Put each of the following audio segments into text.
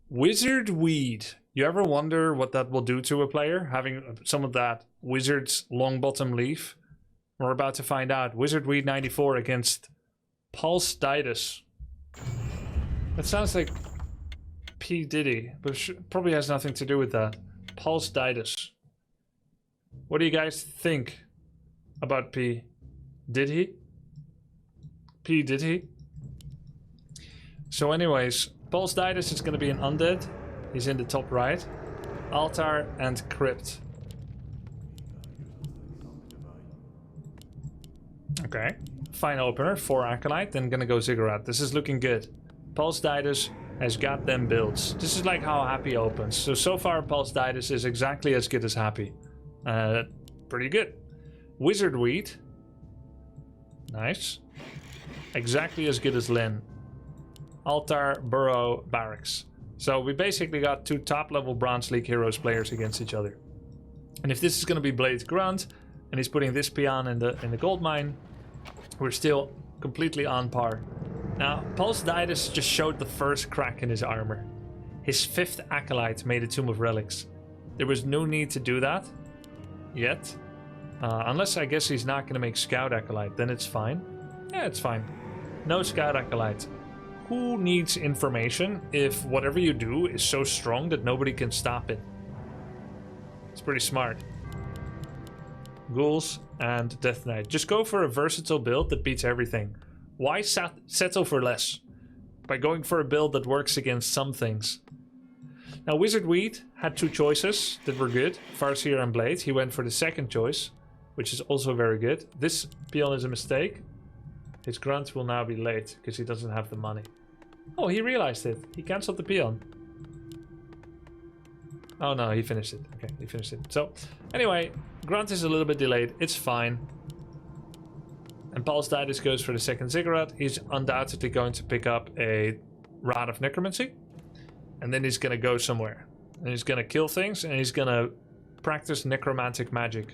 Wizard Weed. You ever wonder what that will do to a player? Having some of that Wizard's long bottom leaf? We're about to find out. Wizard Weed 94 against Pulse Ditus. That sounds like P. Diddy, but probably has nothing to do with that. Pulse Ditus. What do you guys think about P? Did he? P. Did he? So anyways, Pulse Ditus is going to be an undead. He's in the top right. Altar and Crypt. Okay. Fine opener, 4 Acolyte, then gonna go Ziggurat. This is looking good. Pulse Ditus has got them builds. This is like how Happy opens. So far Pulse Ditus is exactly as good as Happy. Pretty good. Wizard Weed. Nice. Exactly as good as Lin. Altar, Burrow, Barracks. So we basically got 2 top-level Bronze League Heroes players against each other. And if this is gonna be Blade Grunt, and he's putting this peon in the gold mine, we're still completely on par. Now, Pulse Ditus just showed the first crack in his armor. His 5th Acolyte made a Tomb of Relics. There was no need to do that yet. Unless I guess he's not going to make Scout Acolyte, then it's fine. Yeah, it's fine. No Scout Acolyte. Who needs information if whatever you do is so strong that nobody can stop it? It's pretty smart. Ghouls and Death Knight. Just go for a versatile build that beats everything. Why settle for less? By going for a build that works against some things. Now Wizard Weed had 2 choices that were good. Farseer and Blade. He went for the second choice, which is also very good. This peon is a mistake. His grunt will now be late because he doesn't have the money. Oh, he realized it. He cancelled the peon. Oh no, he finished it. Okay, he finished it. So, anyway, Grunt is a little bit delayed. It's fine. And Pulse Ditus goes for the second Ziggurat. He's undoubtedly going to pick up a Rod of Necromancy. And then he's going to go somewhere. And he's going to kill things. And he's going to practice necromantic magic.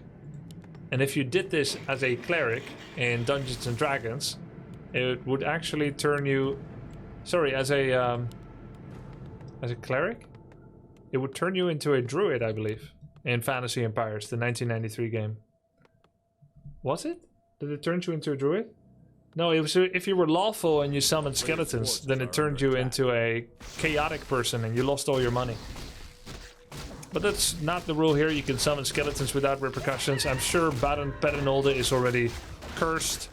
And if you did this as a cleric in Dungeons and Dragons, it would actually turn you... Sorry, as a cleric? It would turn you into a druid, I believe, in Fantasy Empires, the 1993 game. Was it? Did it turn you into a druid? No, it was if you were lawful and you summoned skeletons, then it turned you into a chaotic person and you lost all your money. But that's not the rule here. You can summon skeletons without repercussions. I'm sure Badenolde is already cursed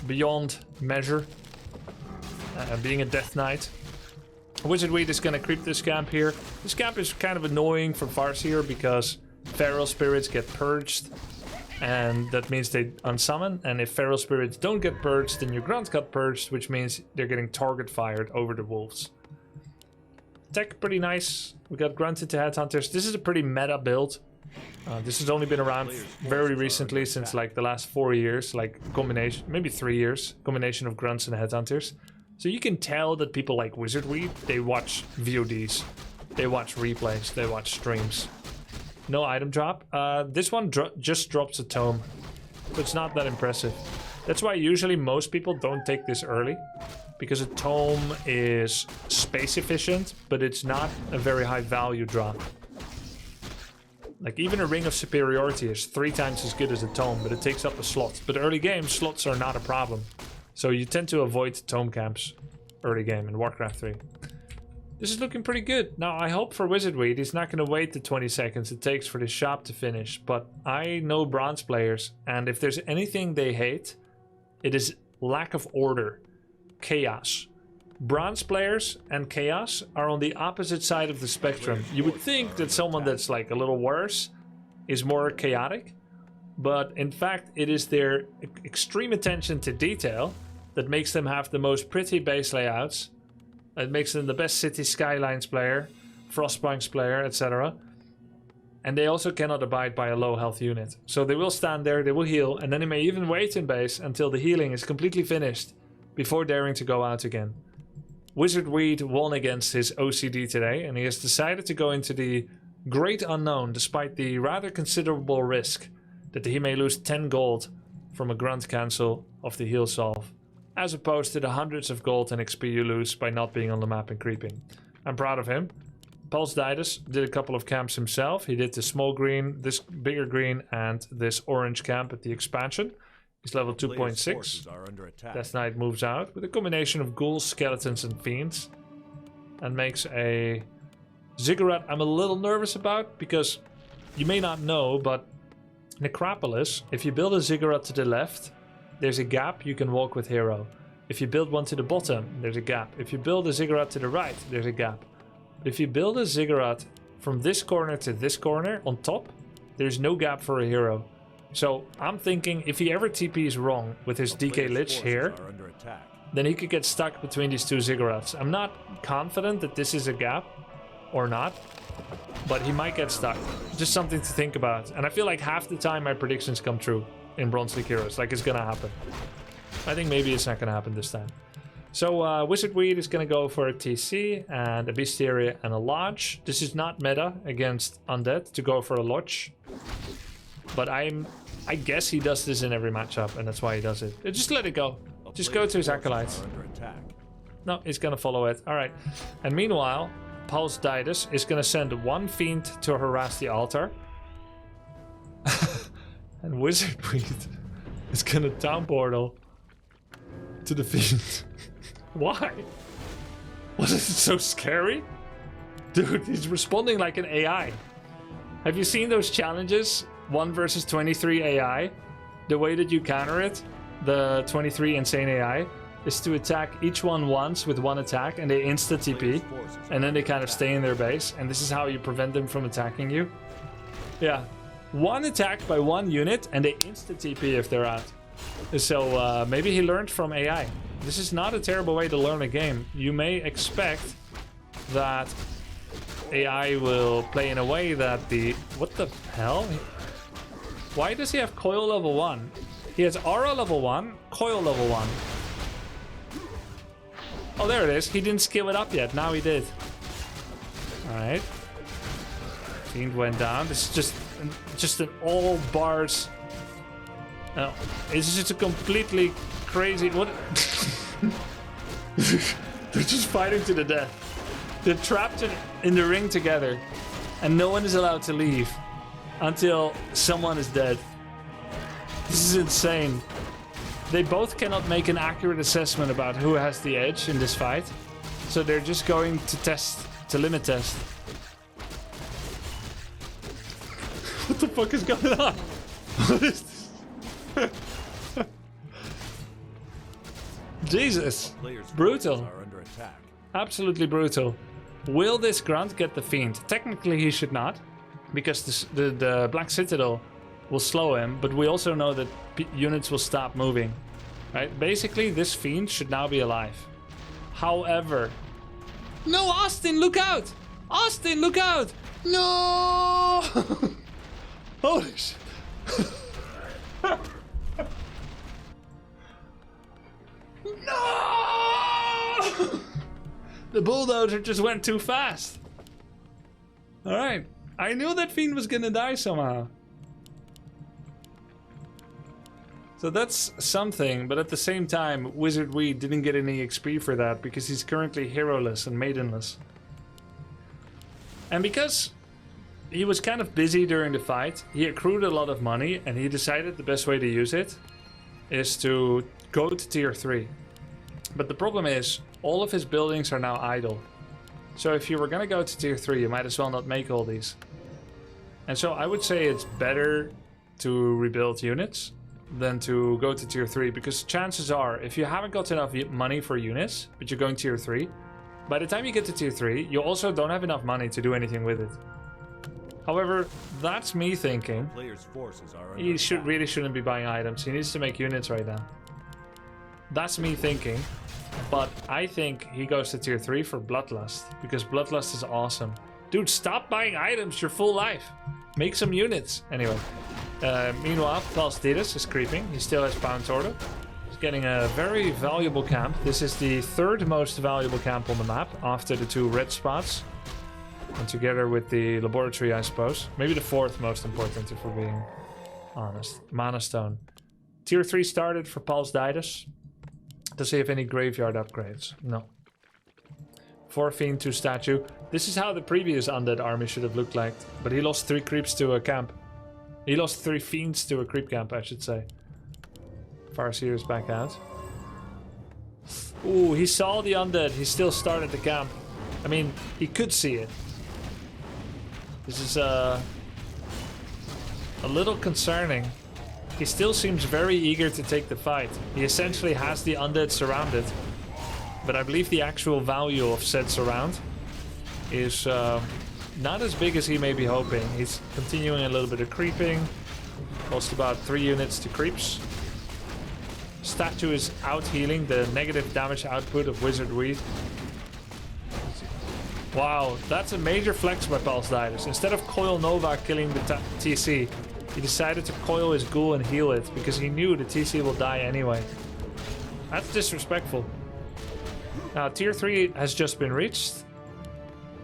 beyond measure, being a Death Knight. Wizard Weed is going to creep this camp here. This camp is kind of annoying for Farseer because Feral Spirits get purged, and that means they unsummon. And if Feral Spirits don't get purged, then your Grunt got purged, which means they're getting target fired over the wolves. Tech pretty nice. We got Grunt into Headhunters. This is a pretty meta build. This has only been around very recently, since like the last 4 years, like combination, maybe 3 years, combination of Grunts and Headhunters. So you can tell that people like Wizard Weed, they watch VODs, they watch replays, they watch streams. No item drop. This one just drops a tome, so it's not that impressive. That's why usually most people don't take this early, because a tome is space efficient, but it's not a very high value drop. Like even a Ring of Superiority is 3 times as good as a tome, but it takes up a slot. But early game, slots are not a problem. So you tend to avoid tome camps early game in Warcraft 3. This is looking pretty good. Now I hope for Wizard Weed he's not going to wait the 20 seconds it takes for the shop to finish. But I know bronze players, and if there's anything they hate, it is lack of order. Chaos. Bronze players and chaos are on the opposite side of the spectrum. You would think that someone that's like a little worse is more chaotic, but in fact it is their extreme attention to detail that makes them have the most pretty base layouts. It makes them the best city skylines player, Frostpunks player, etc. And they also cannot abide by a low health unit. So they will stand there, they will heal, and then they may even wait in base until the healing is completely finished before daring to go out again. Wizard Weed won against his OCD today, and he has decided to go into the great unknown despite the rather considerable risk that he may lose 10 gold from a grunt cancel of the heal solve, as opposed to the hundreds of gold and XP you lose by not being on the map and creeping. I'm proud of him. Pulse Didus did a couple of camps himself. He did the small green, this bigger green, and this orange camp at the expansion. He's level 2.6. Death Knight moves out with a combination of ghouls, skeletons, and fiends. And makes a ziggurat I'm a little nervous about, because you may not know, but Necropolis, if you build a ziggurat to the left, there's a gap you can walk with hero. If you build one to the bottom, there's a gap. If you build a ziggurat to the right, there's a gap. But if you build a ziggurat from this corner to this corner on top, there's no gap for a hero. So I'm thinking if he ever TPs wrong with his DK Lich here, then he could get stuck between these two ziggurats. I'm not confident that this is a gap or not, but he might get stuck. Just something to think about. And I feel like half the time my predictions come true in Bronze League Heroes. Like it's gonna happen. I think maybe it's not gonna happen this time. So Wizard Weed is gonna go for a TC and a Bestiary and a Lodge. This is not meta against Undead to go for a Lodge. But I guess he does this in every matchup, and that's why he does it. Just let it go. Just go to his Acolytes. No, he's gonna follow it. Alright. And meanwhile, Pulse Didus is gonna send one Fiend to harass the altar. And Wizard Weed is gonna Town Portal to the Fiend. Why? Was it so scary? Dude, he's responding like an AI. Have you seen those challenges? 1 versus 23 AI. The way that you counter it, the 23 insane AI, is to attack each one once with one attack and they insta TP. And then they kind of stay in their base. And this is how you prevent them from attacking you. Yeah. One attack by one unit and they insta TP if they're out. So maybe he learned from AI. This is not a terrible way to learn a game. You may expect that AI will play in a way that the... What the hell? Why does he have Coil level 1? He has Aura level 1, Coil level 1. Oh, there it is. He didn't skill it up yet. Now he did. Alright. Fiend went down. This is just an all bars... No, it's just a completely crazy... What? They're just fighting to the death. They're trapped in the ring together. And no one is allowed to leave. Until someone is dead. This is insane. They both cannot make an accurate assessment about who has the edge in this fight. So they're just going to test, to limit test. What the fuck is going on? What is this? Jesus. Brutal. Absolutely brutal. Will this Grunt get the Fiend? Technically he should not. Because the Black Citadel will slow him, but we also know that units will stop moving. Right? Basically, this Fiend should now be alive. However... No, Austin, look out! Austin, look out! No! Holy shit. No! The bulldozer just went too fast. Alright. I knew that Fiend was gonna die somehow. So that's something, but at the same time, Wizard Weed didn't get any XP for that because he's currently heroless and maidenless. And because he was kind of busy during the fight, he accrued a lot of money and he decided the best way to use it is to go to tier 3. But the problem is, all of his buildings are now idle. So if you were gonna go to tier 3, you might as well not make all these. And so I would say it's better to rebuild units than to go to tier 3, because chances are, if you haven't got enough money for units, but you're going tier 3, by the time you get to tier 3, you also don't have enough money to do anything with it. However, that's me thinking. He really shouldn't be buying items. He needs to make units right now. That's me thinking. But I think he goes to tier 3 for Bloodlust, because Bloodlust is awesome. Dude, stop buying items your full life. Make some units. Anyway. Meanwhile, Pulse Didus is creeping. He still has Pound Torto. He's getting a very valuable camp. This is the third most valuable camp on the map after the 2 red spots. And together with the laboratory, I suppose. Maybe the 4th most important, if we're being honest. Mana Stone. Tier 3 started for Pulse Didus. Does he have any graveyard upgrades? No. 4 Fiend, 2 Statue. This is how the previous Undead army should have looked like. But he lost 3 creeps to a camp. He lost 3 Fiends to a creep camp, I should say. Farseer is back out. Ooh, he saw the Undead. He still started the camp. I mean, he could see it. This is a little concerning. He still seems very eager to take the fight. He essentially has the Undead surrounded. But I believe the actual value of said surround is not as big as he may be hoping. He's continuing a little bit of creeping. Lost about 3 units to creeps. Statue is out healing the negative damage output of Wizard Weed. Wow, that's a major flex by Palsdidus. Instead of Coil Nova killing the TC, he decided to coil his ghoul and heal it because he knew the TC will die anyway. That's disrespectful. Now, tier 3 has just been reached.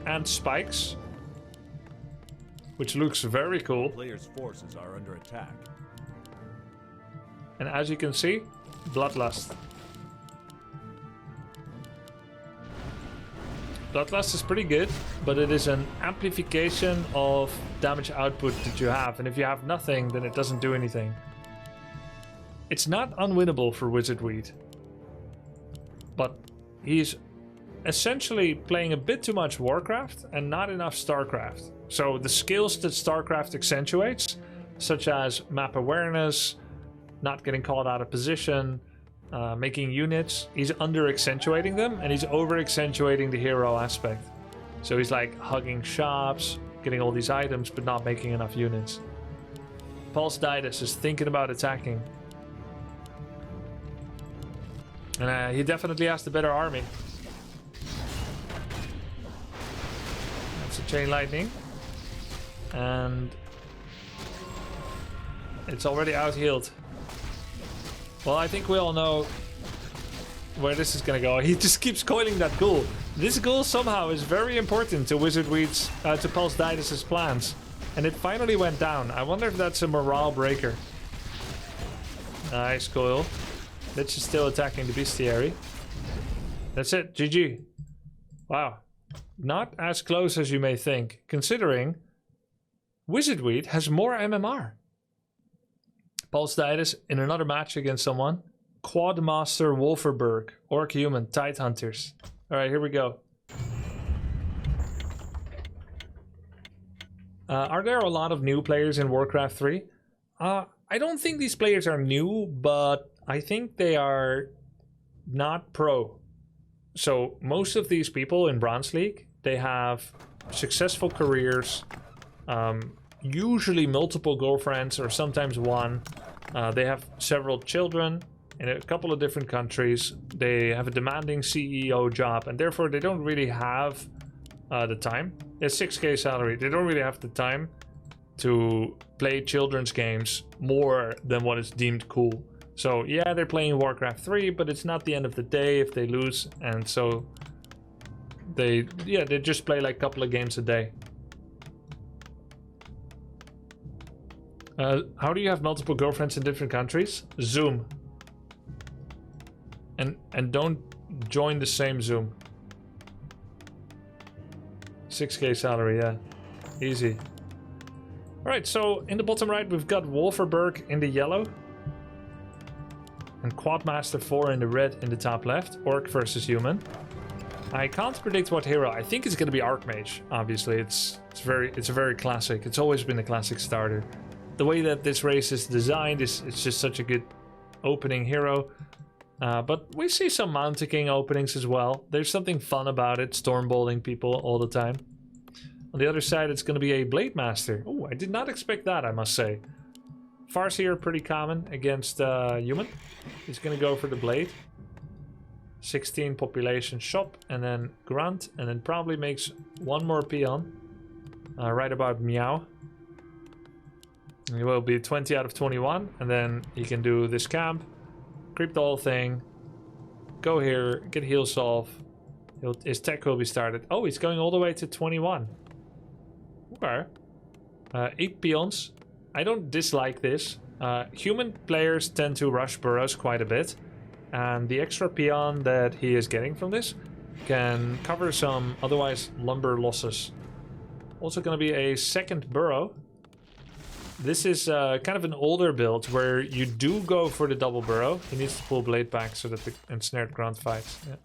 And spikes. Which looks very cool. Players' forces are under attack. And as you can see, Bloodlust. Bloodlust is pretty good, but it is an amplification of damage output that you have. And if you have nothing, then it doesn't do anything. It's not unwinnable for Wizard Weed. But he's essentially playing a bit too much Warcraft and not enough Starcraft. So the skills that Starcraft accentuates, such as map awareness, not getting called out of position, making units, he's under-accentuating them, and he's over-accentuating the hero aspect. So he's like hugging shops, getting all these items, but not making enough units. Palsdidus is thinking about attacking. And he definitely has the better army. That's a Chain Lightning. And it's already out-healed. Well, I think we all know where this is gonna go. He just keeps coiling that ghoul. This ghoul somehow is very important to Wizard Weed's, to Palsdidus' plans. And it finally went down. I wonder if that's a morale breaker. Nice coil. Lich is still attacking the bestiary. That's it, GG. Wow. Not as close as you may think, considering Wizard Weed has more MMR. Palsdidus in another match against someone. Quadmaster Wolferberg, Orc Human, Tide Hunters. Alright, here we go. Are there a lot of new players in Warcraft 3? I don't think these players are new, but I think they are not pro. So most of these people in Bronze League, they have successful careers, usually multiple girlfriends or sometimes one. They have several children in a couple of different countries. They have a demanding CEO job, and therefore they don't really have the time. It's 6K salary. They don't really have the time to play children's games more than what is deemed cool. So yeah, they're playing Warcraft 3, but it's not the end of the day if they lose, and so they just play like a couple of games a day. How do you have multiple girlfriends in different countries? Zoom. And don't join the same Zoom. 6K salary, yeah. Easy. Alright, so in the bottom right we've got Wolferberg in the yellow. And Quadmaster 4 in the red in the top left. Orc versus human. I can't predict what hero. I think it's going to be Archmage, obviously. It's a very classic. It's always been a classic starter. The way that this race is designed it's just such a good opening hero. But we see some Mountain King openings as well. There's something fun about it, stormbolting people all the time. On the other side, it's going to be a Blade Master. Oh, I did not expect that, I must say. Farseer, pretty common against human. He's going to go for the Blade. 16 population shop, and then Grunt, and then probably makes one more peon. Right about Meow. He will be 20 out of 21, and then he can do this camp. Creep the whole thing. Go here, get heal solve. His tech will be started. Oh, he's going all the way to 21. Okay. 8 peons. I don't dislike this. Human players tend to rush burrows quite a bit. And the extra peon that he is getting from this can cover some otherwise lumber losses. Also going to be a second burrow. This is kind of an older build where you do go for the double burrow. He needs to pull blade back so that the ensnared grunt fights. Yeah.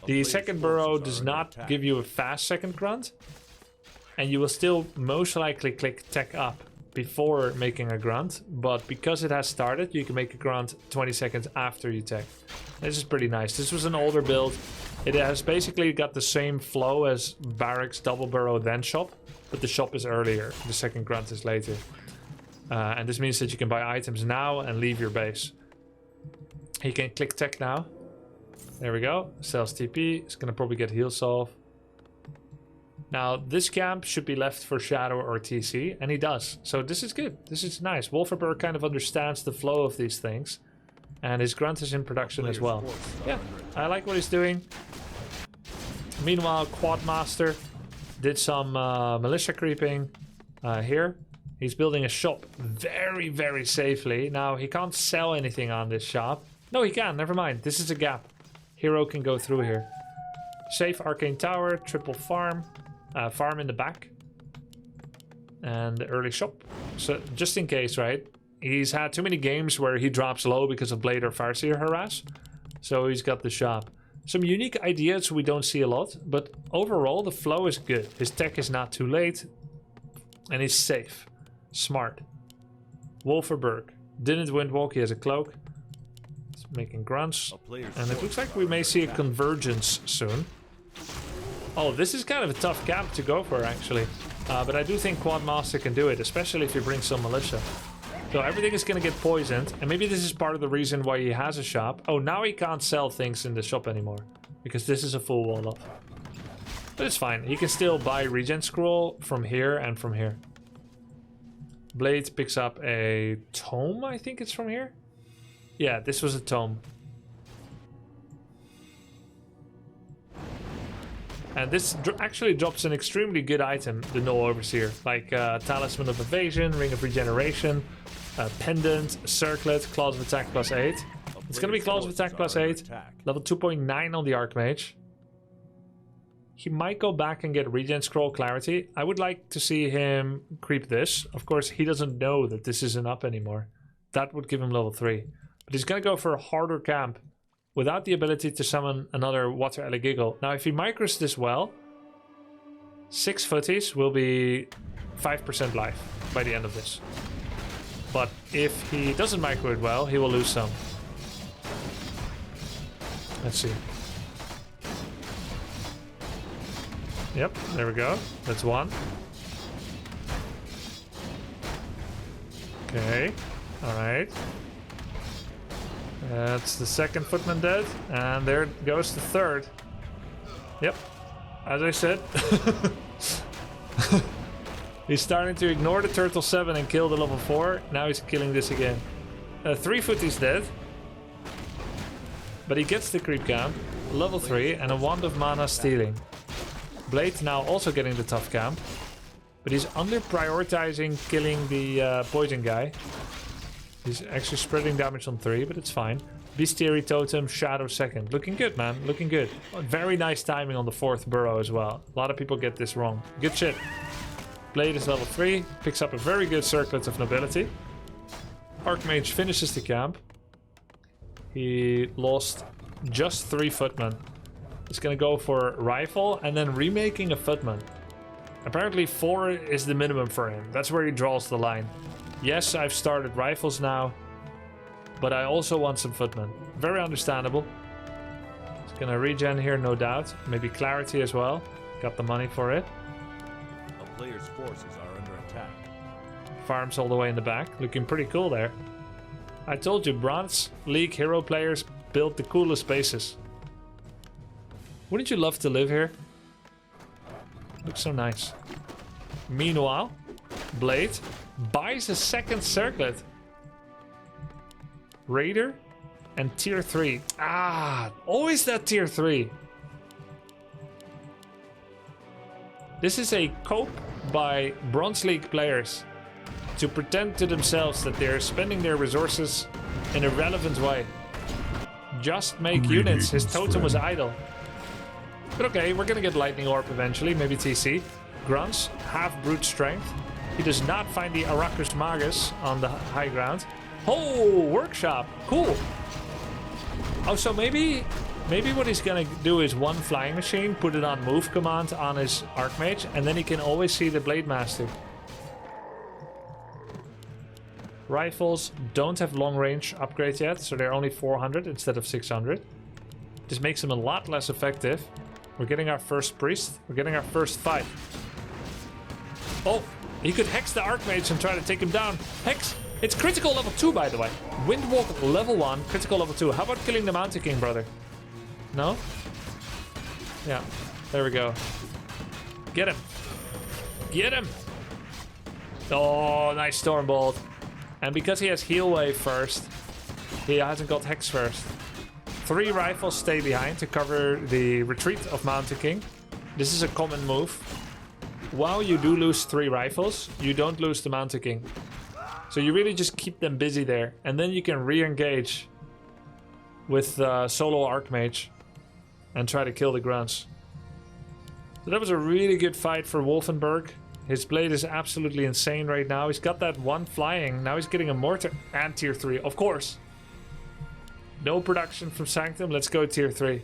The second burrow does not give you a fast second grunt. And you will still most likely click tech up before making a grunt. But because it has started, you can make a grunt 20 seconds after you tech. This is pretty nice. This was an older build. It has basically got the same flow as barracks, double burrow, then shop. But the shop is earlier. The second grunt is later. And this means that you can buy items now and leave your base. He can click tech now. There we go. Sells TP. He's going to probably get heal solve. Now, this camp should be left for Shadow or TC, and he does. So this is good. This is nice. Wolferberg kind of understands the flow of these things. And his grunt is in production as well. Yeah, I like what he's doing. Meanwhile, Quadmaster did some militia creeping here. He's building a shop very, very safely. Now, he can't sell anything on this shop. No, he can. Never mind. This is a gap. Hero can go through here. Safe Arcane Tower, triple farm. Farm in the back. And the early shop. So, just in case, right? He's had too many games where he drops low because of Blade or Farseer harass. So, he's got the shop. Some unique ideas we don't see a lot. But overall, the flow is good. His tech is not too late. And he's safe. Smart. Wolferberg. Didn't windwalk, he has a cloak. He's making grunts. And it looks like we may see a convergence soon. Oh, this is kind of a tough camp to go for, actually. But I do think Quadmaster can do it, especially if you bring some militia. So everything is going to get poisoned. And maybe this is part of the reason why he has a shop. Oh, now he can't sell things in the shop anymore. Because this is a full wall up. But it's fine. He can still buy regen scroll from here and from here. Blade picks up a tome, I think it's from here. Yeah, this was a tome. And this actually drops an extremely good item, the Null Overseer. Like Talisman of Evasion, Ring of Regeneration, Pendant, Circlet, Claws of Attack plus 8. It's going to be Claws of Attack plus 8. Level 2.9 on the Archmage. He might go back and get Regen Scroll Clarity. I would like to see him creep this. Of course, he doesn't know that this isn't up anymore. That would give him level 3. But he's going to go for a harder camp without the ability to summon another Water Elegiggle. Now, if he micros this well, 6 footies will be 5% life by the end of this. But if he doesn't micro it well, he will lose some. Let's see. Yep, there we go. That's one. Okay, alright. That's the second footman dead, and there goes the third. Yep, as I said. He's starting to ignore the Turtle 7 and kill the level 4. Now he's killing this again. 3 footies dead. But he gets the creep camp, level 3, and a Wand of Mana stealing. Blade now also getting the tough camp. But he's under prioritizing killing the poison guy. He's actually spreading damage on 3, but it's fine. Bestiary Totem, Shadow second. Looking good, man. Looking good. Very nice timing on the 4th burrow as well. A lot of people get this wrong. Good shit. Blade is level 3. Picks up a very good Circlet of Nobility. Archmage finishes the camp. He lost just 3 footmen. He's gonna go for rifle and then remaking a footman. Apparently 4 is the minimum for him. That's where he draws the line. Yes, I've started rifles now, but I also want some footmen. Very understandable. He's gonna regen here, no doubt. Maybe clarity as well. Got the money for it. A player's forces are under attack. Farms all the way in the back. Looking pretty cool there. I told you, Bronze League hero players build the coolest bases. Wouldn't you love to live here? Looks so nice. Meanwhile, Blade buys a second Circlet. Raider and tier 3. Ah, always that tier 3. This is a cope by Bronze League players to pretend to themselves that they're spending their resources in a relevant way. Just make units. His totem was idle. But okay, we're gonna get Lightning Orb eventually, maybe TC. Grunts, half brute strength. He does not find the Aracus Magus on the high ground. Oh, workshop, cool. Oh, so maybe what he's gonna do is one flying machine, put it on move command on his Archmage, and then he can always see the Blade Master. Rifles don't have long range upgrade yet, so they're only 400 instead of 600. This makes them a lot less effective. We're getting our first priest. We're getting our first fight. Oh, he could hex the Archmage and try to take him down. Hex! It's critical level 2, by the way. Windwalk level 1, critical level 2. How about killing the Mountain King, brother? No? Yeah, there we go. Get him. Get him! Oh, nice Stormbolt. And because he has Heal Wave first, he hasn't got Hex first. 3 rifles stay behind to cover the retreat of Mountain King. This is a common move. While you do lose 3 rifles, you don't lose the Mountain King. So you really just keep them busy there. And then you can re-engage with solo Archmage and try to kill the grunts. So that was a really good fight for Wolfenberg. His blade is absolutely insane right now. He's got that 1 flying. Now he's getting a mortar and tier 3, of course. No production from Sanctum. Let's go tier 3.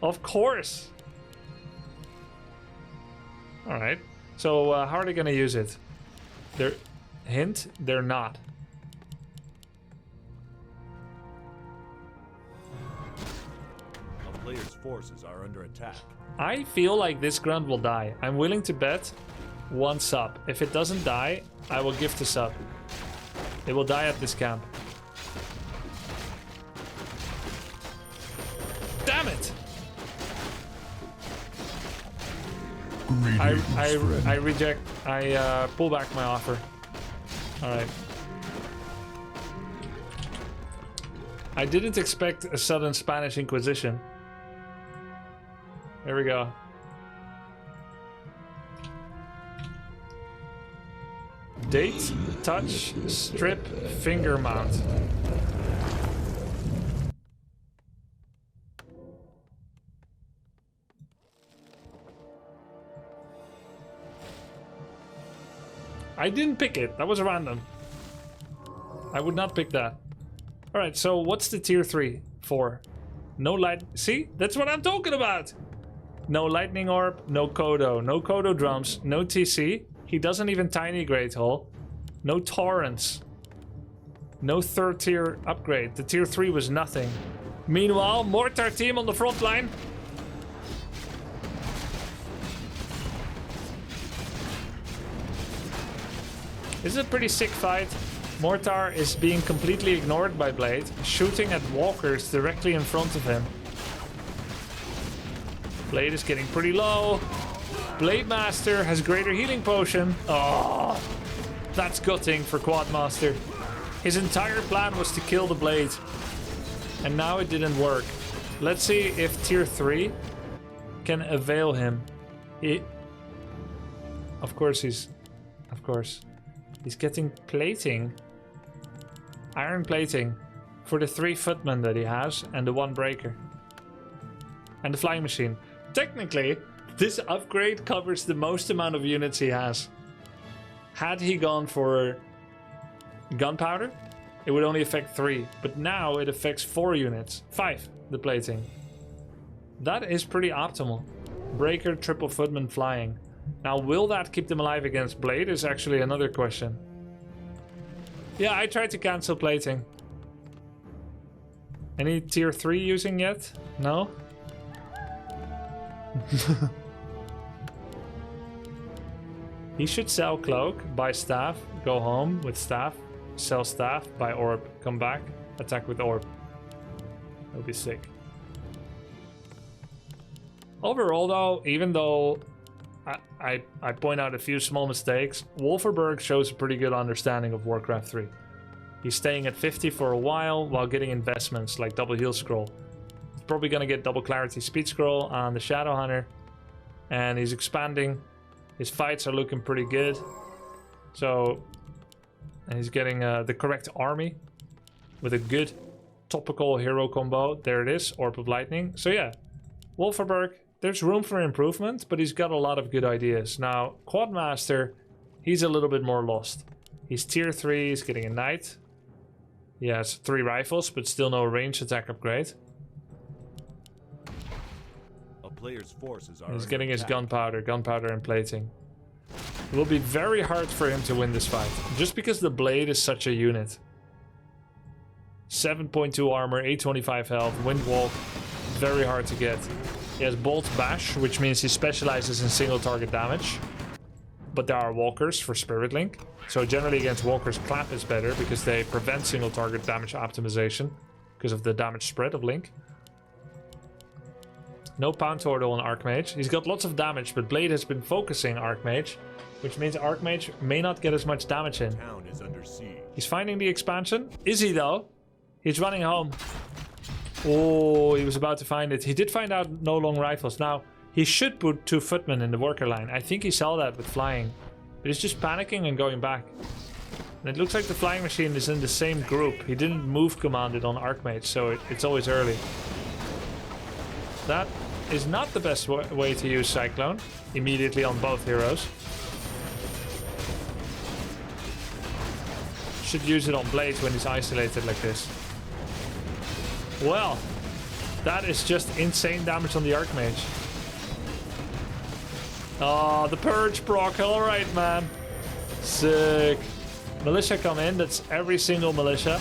Of course. Alright. So how are they going to use it? They're not. A player's forces are under attack. I feel like this grunt will die. I'm willing to bet 1 sub. If it doesn't die, I will gift a sub. It will die at this camp. Damn it! I reject. I pull back my offer. Alright. I didn't expect a sudden Spanish Inquisition. There we go. Date, touch, strip, finger mount. I didn't pick it. That was random. I would not pick that. Alright, so what's the tier 3 for? No light. See? That's what I'm talking about! No Lightning Orb, no Kodo. No Kodo drums, no TC. He doesn't even Tiny Great Hole. No Torrents. No 3rd tier upgrade. The tier 3 was nothing. Meanwhile, Mortar team on the front line. This is a pretty sick fight. Mortar is being completely ignored by Blade, shooting at walkers directly in front of him. Blade is getting pretty low. Blade Master has greater healing potion. Oh, that's gutting for Quadmaster. His entire plan was to kill the Blade. And now it didn't work. Let's see if tier 3 can avail him. Of course he's getting plating. Iron plating for the 3 footmen that he has and the 1 breaker. And the flying machine. Technically, this upgrade covers the most amount of units he has. Had he gone for gunpowder, it would only affect 3. But now it affects 4 units. 5, the plating. That is pretty optimal. Breaker, triple footman, flying. Now, will that keep them alive against Blade is actually another question. Yeah, I tried to cancel plating. Any tier 3 using yet? No? He should sell cloak, buy staff, go home with staff, sell staff, buy orb, come back, attack with orb. That'll be sick. Overall though, even though I point out a few small mistakes, Wolfenberg shows a pretty good understanding of Warcraft 3. He's staying at 50 for a while getting investments like double heal scroll. He's probably gonna get double clarity speed scroll on the Shadow Hunter. And he's expanding. His fights are looking pretty good. So, and he's getting the correct army with a good topical hero combo. There it is, Orb of Lightning. So yeah, Wolferberg, there's room for improvement, but he's got a lot of good ideas. Now, Quadmaster, he's a little bit more lost. He's tier 3, he's getting a knight. He has 3 rifles, but still no range attack upgrade. A player's forces are He's under getting his attack. gunpowder and plating. It will be very hard for him to win this fight, just because the blade is such a unit. 7.2 armor, 825 health, windwalk, very hard to get. He has Bolt Bash, which means he specializes in single target damage. But there are walkers for Spirit Link. So generally against walkers, Clap is better because they prevent single target damage optimization because of the damage spread of Link. No Pound Turtle on Archmage. He's got lots of damage, but Blade has been focusing Archmage, which means Archmage may not get as much damage in. Town is under siege. He's finding the expansion. Is he though? He's running home. Oh, he was about to find it. He did find out no long rifles. Now, he should put 2 footmen in the worker line. I think he saw that with flying. But he's just panicking and going back. And it looks like the flying machine is in the same group. He didn't move command it on Archmage, so it's always early. That is not the best way to use Cyclone. Immediately on both heroes. Should use it on Blade when he's isolated like this. Well, that is just insane damage on the Archmage. Oh, the Purge proc. Alright, man. Sick. Militia come in. That's every single militia,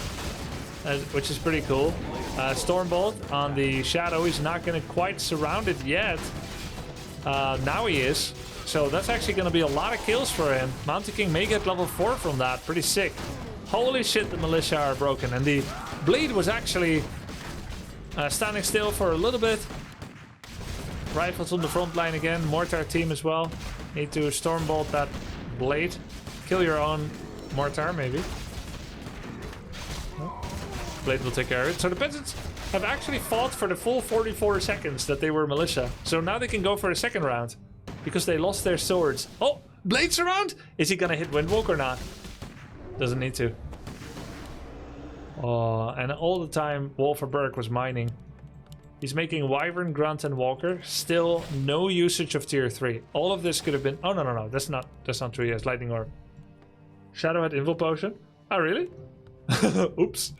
which is pretty cool. Stormbolt on the Shadow. He's not going to quite surround it yet. Now he is. So that's actually going to be a lot of kills for him. Mountain King may get level 4 from that. Pretty sick. Holy shit, the militia are broken. And the Bleed was actually standing still for a little bit. Rifles on the front line again. Mortar team as well. Need to Stormbolt that Blade. Kill your own Mortar, maybe. Blade will take care of it. So the peasants have actually fought for the full 44 seconds that they were militia. So now they can go for a second round. Because they lost their swords. Oh, Blade's around! Is he gonna hit Windwalk or not? Doesn't need to. Oh, and all the time Wolferberg was mining. He's making Wyvern, Grunt, and Walker. Still no usage of tier 3. All of this could have been... Oh, no. That's not true. He has Lightning Orb. Shadow had Invul Potion. Oh, really? Oops.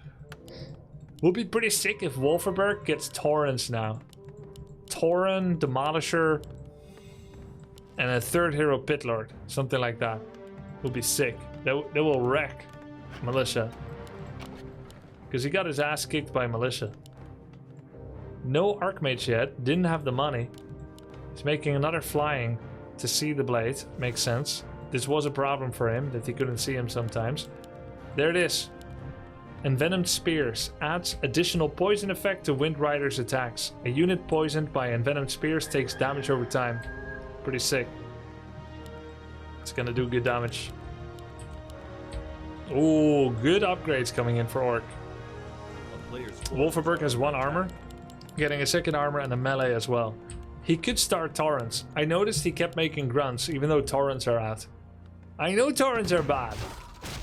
Would be pretty sick if Wolferberg gets Torrents now. Tauren, Demolisher, and a 3rd hero Pitlord. Something like that. Would be sick. They will wreck Militia. Because he got his ass kicked by Militia. No Archmage yet. Didn't have the money. He's making another flying to see the Blade. Makes sense. This was a problem for him, that he couldn't see him sometimes. There it is. Envenomed Spears. Adds additional poison effect to Wind Rider's attacks. A unit poisoned by Envenomed Spears takes damage over time. Pretty sick. It's gonna do good damage. Oh, good upgrades coming in for Orc. Wolferberg has 1 armor. Getting a 2nd armor and a melee as well. He could start Torrents. I noticed he kept making Grunts, even though Torrents are out. I know Torrents are bad,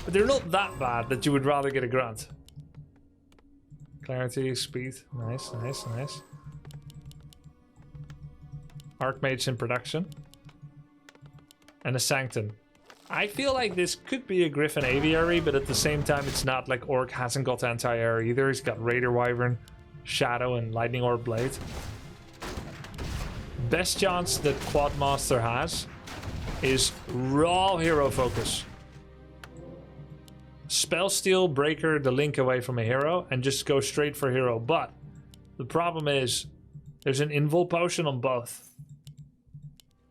but they're not that bad that you would rather get a Grunt. Clarity, speed. Nice. Archmage in production. And a Sanctum. I feel like this could be a Griffin Aviary, but at the same time it's not. Like Orc hasn't got anti-air either. He's got Raider Wyvern, Shadow, and Lightning Orb Blade. Best chance that Quadmaster has is raw hero focus. Spell Steal, Breaker the link away from a hero, and just go straight for hero. But the problem is there's an Invul Potion on both.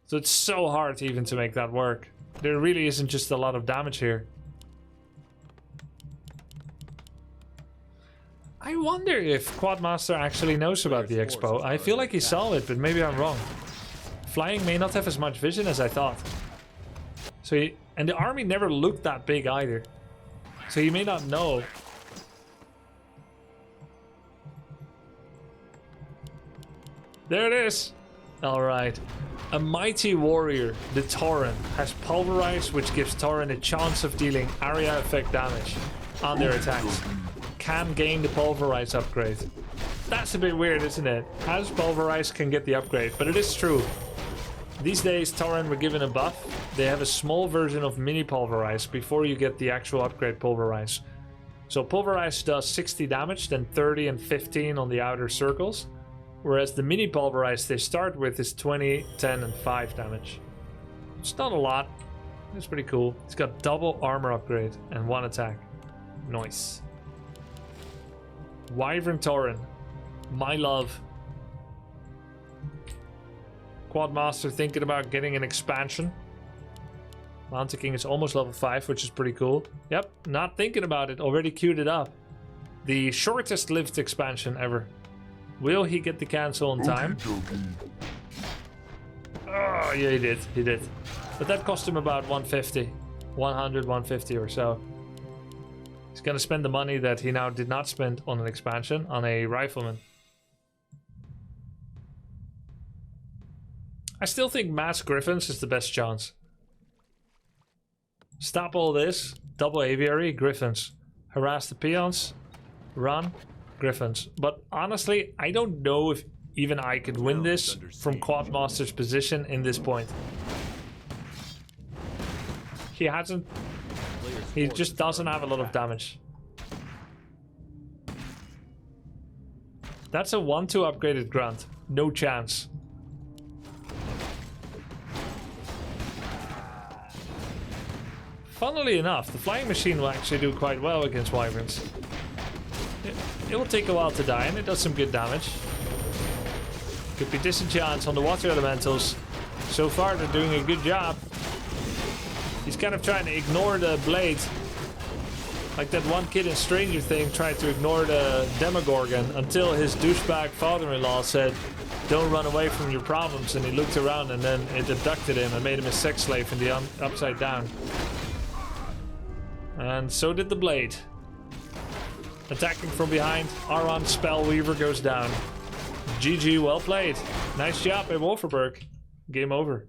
So it's so hard even to make that work. There really isn't just a lot of damage here. I wonder if Quadmaster actually knows about the expo. I feel like he saw it, but maybe I'm wrong. Flying may not have as much vision as I thought. So and the army never looked that big either. So he may not know. There it is. Alright. A mighty warrior, the Tauren, has Pulverize, which gives Tauren a chance of dealing area effect damage on their attacks. Can gain the Pulverize upgrade. That's a bit weird, isn't it? How does Pulverize can get the upgrade? But it is true. These days, Tauren were given a buff. They have a small version of Mini Pulverize before you get the actual upgrade Pulverize. So Pulverize does 60 damage, then 30 and 15 on the outer circles. Whereas the Mini Pulverize they start with is 20, 10 and 5 damage. It's not a lot. It's pretty cool. It's got double armor upgrade and 1 attack. Nice. Wyvern Tauren. My love. Quadmaster thinking about getting an expansion. Mountain King is almost level 5, which is pretty cool. Yep, not thinking about it. Already queued it up. The shortest lived expansion ever. Will he get the cancel in time? Oh, yeah, he did. He did. But that cost him about 150. 100, 150 or so. He's gonna spend the money that he now did not spend on an expansion on a rifleman. I still think Mass Griffins is the best chance. Stop all this. Double Aviary, Griffins. Harass the peons. Run, Griffins. But honestly, I don't know if even I could win this from Quadmaster's position in this point. He hasn't... He just doesn't have a lot of damage. That's a 1-2 upgraded grunt. No chance. Funnily enough, the flying machine will actually do quite well against wyverns. It will take a while to die, and it does some good damage. Could be disenchants on the water elementals. So far, they're doing a good job. He's kind of trying to ignore the blade. Like that one kid in Stranger Things tried to ignore the Demogorgon until his douchebag father-in-law said, "Don't run away from your problems," and he looked around and then it abducted him and made him a sex slave in the upside down. And so did the blade. Attacking from behind, Aron Spellweaver goes down. GG, well played. Nice job, Wolferberg. Game over.